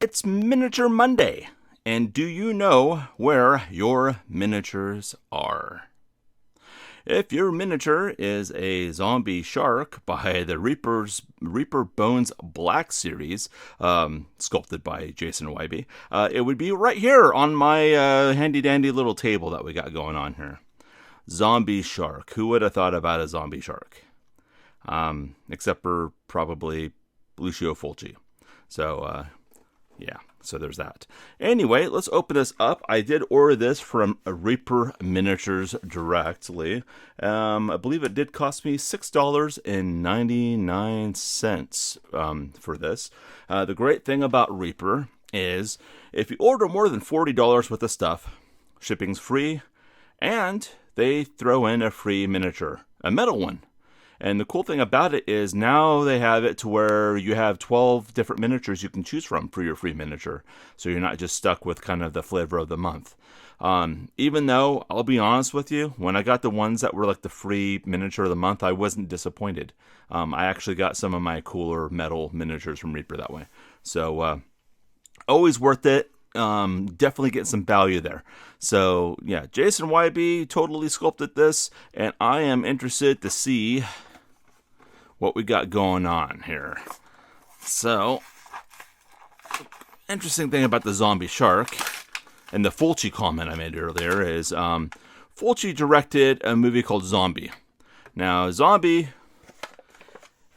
It's Miniature Monday, and do you know where your miniatures are? If your miniature is a zombie shark by the Reaper Bones Black series, sculpted by Jason Wybe, it would be right here on my handy dandy little table that we got going on here. Zombie shark. Who would have thought about a zombie shark? Except for probably Lucio Fulci. So, yeah, so there's that. Anyway, let's open this up. I did order this from Reaper Miniatures directly. I believe it did cost me $6.99 for this. The great thing about Reaper is if you order more than $40 worth of stuff, shipping's free, and they throw in a free miniature, a metal one. And the cool thing about it is now they have it to where you have 12 different miniatures you can choose from for your free miniature. So you're not just stuck with kind of the flavor of the month. Even though, I'll be honest with you, when I got the ones that were like the free miniature of the month, I wasn't disappointed. I actually got some of my cooler metal miniatures from Reaper that way. So always worth it. Definitely get some value there. So yeah, Jason Wybe totally sculpted this, and I am interested to see what we got going on here. So, interesting thing about the zombie shark, and the Fulci comment I made earlier is, Fulci directed a movie called Zombie. Now, Zombie,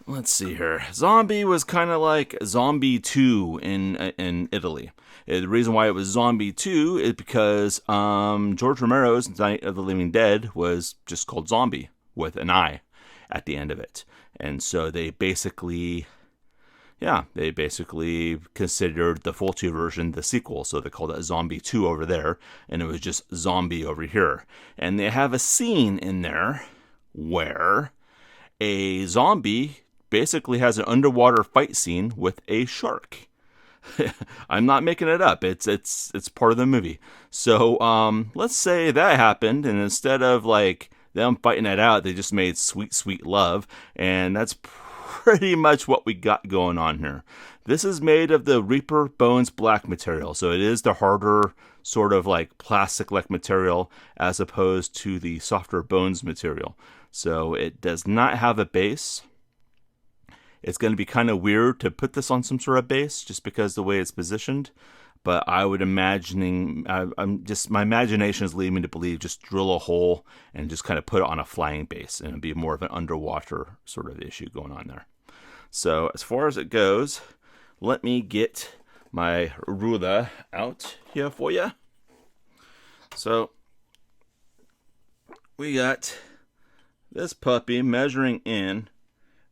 let's see here. Zombie was kind of like Zombie 2 in Italy. The reason why it was Zombie 2 is because George Romero's Night of the Living Dead was just called Zombie with an I at the end of it. And so they basically considered the Fulci version the sequel. So they called it Zombie 2 over there, and it was just Zombie over here. And they have a scene in there where a zombie basically has an underwater fight scene with a shark. I'm not making it up. It's part of the movie. So let's say that happened, and instead of like them fighting it out, they just made sweet, sweet love, and that's pretty much what we got going on here. This is made of the Reaper Bones Black material, so it is the harder sort of like plastic-like material as opposed to the softer bones material. So it does not have a base. It's going to be kind of weird to put this on some sort of base just because the way it's positioned. But I would my imagination is leading me to believe just drill a hole and just kind of put it on a flying base, and it'd be more of an underwater sort of issue going on there. So as far as it goes, let me get my ruler out here for you. So we got this puppy measuring in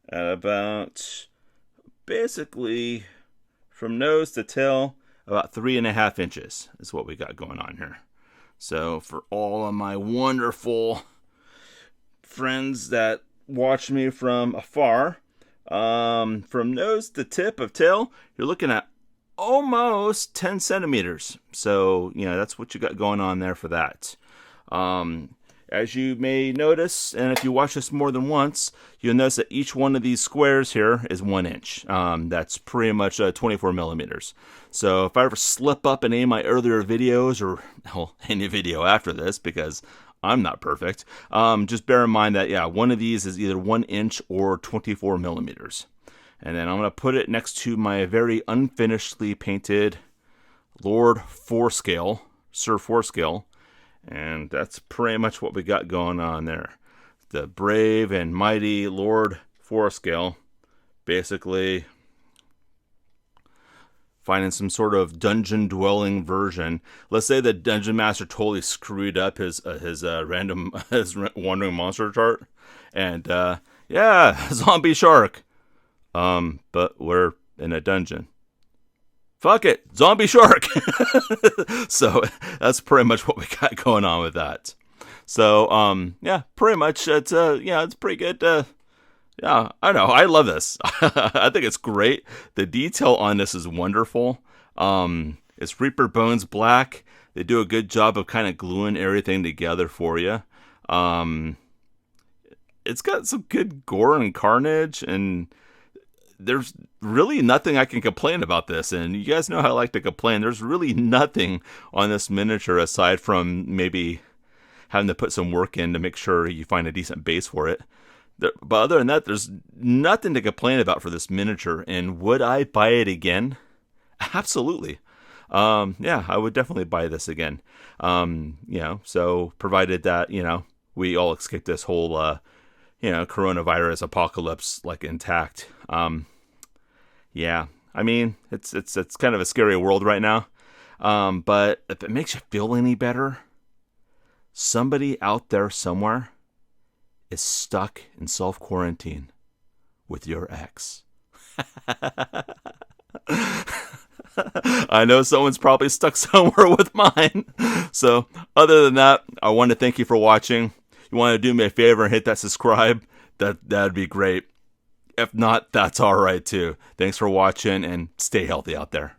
at about, basically, from nose to tail, about 3.5 inches is what we got going on here. So for all of my wonderful friends that watch me from afar, from nose to tip of tail, you're looking at almost 10 centimeters. So, that's what you got going on there for that. As you may notice, and if you watch this more than once, you'll notice that each one of these squares here is 1 inch. That's pretty much 24 millimeters. So if I ever slip up in any of my earlier videos, or any video after this, because I'm not perfect, just bear in mind that, one of these is either 1 inch or 24 millimeters. And then I'm going to put it next to my very unfinishedly painted Lord Forescale, Sir Forescale. And that's pretty much what we got going on there. The brave and mighty Lord Forescale, basically finding some sort of dungeon dwelling version. Let's say the dungeon master totally screwed up his wandering monster chart, and zombie shark. But we're in a dungeon. Fuck it, zombie shark. So that's pretty much what we got going on with that. So pretty much it's pretty good. I don't know. I love this. I think it's great. The detail on this is wonderful. It's Reaper Bones Black. They do a good job of kind of gluing everything together for you. It's got some good gore and carnage, and there's really nothing I can complain about this. And you guys know how I like to complain. There's really nothing on this miniature aside from maybe having to put some work in to make sure you find a decent base for it. But other than that, there's nothing to complain about for this miniature. And would I buy it again? Absolutely. Yeah, I would definitely buy this again. So provided that, we all escape this whole, coronavirus apocalypse like intact. Yeah, I mean, it's kind of a scary world right now. But if it makes you feel any better, somebody out there somewhere is stuck in self-quarantine with your ex. I know someone's probably stuck somewhere with mine. So other than that, I want to thank you for watching. You want to do me a favor and hit that subscribe? That'd be great. If not, that's all right too. Thanks for watching and stay healthy out there.